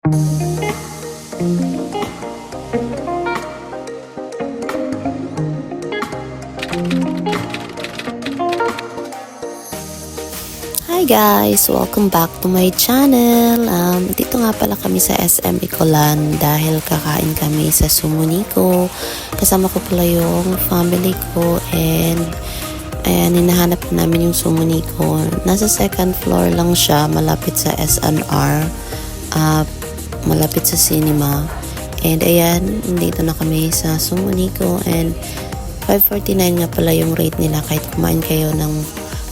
Hi guys! Welcome back to my channel. Dito nga pala kami sa SM Icolan dahil kakain kami sa Sumunico. Kasama ko pala yung family ko and ayan, hinahanap namin yung Sumunico. Nasa second floor lang siya, malapit sa SNR, malapit sa cinema. And ayan, dito na kami sa Sumunico and 549 nga pala yung rate nila kahit kumain kayo ng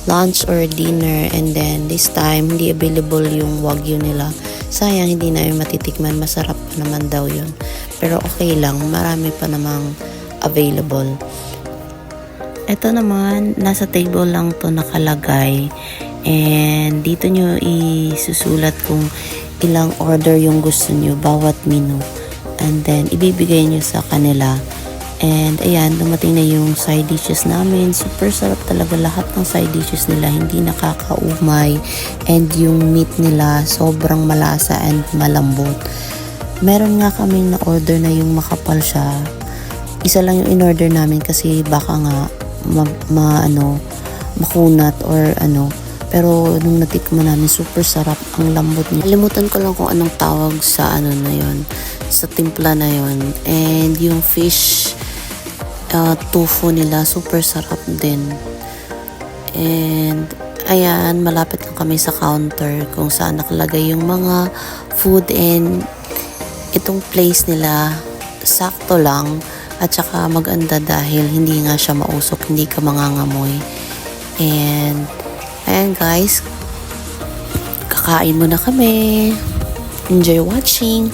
lunch or dinner, and then this time hindi available yung wagyu nila. Sayang hindi namin matitikman, masarap pa naman daw yun. Pero okay lang, marami pa namang available. Ito naman, nasa table lang to nakalagay, and dito nyo isusulat kung ilang order yung gusto nyo, bawat menu, and then ibibigay nyo sa kanila. And ayan, dumating na yung side dishes namin. Super sarap talaga lahat ng side dishes nila. Hindi nakakaumay. And yung meat nila sobrang malasa and malambot. Meron nga kaming na-order na yung makapal siya. Isa lang yung in-order namin kasi baka nga makunat or ano. Pero nung natikman namin, super sarap. Ang lambot niya. Kalimutan ko lang kung anong tawag sa ano na yun. Sa timpla na yun. And yung fish tofu nila, super sarap din. And ayan, malapit lang kami sa counter kung saan nakalagay yung mga food, and itong place nila sakto lang at saka maganda dahil hindi nga siya mausok, hindi ka mangangamoy. And ayan guys, kakain muna kami. Enjoy watching.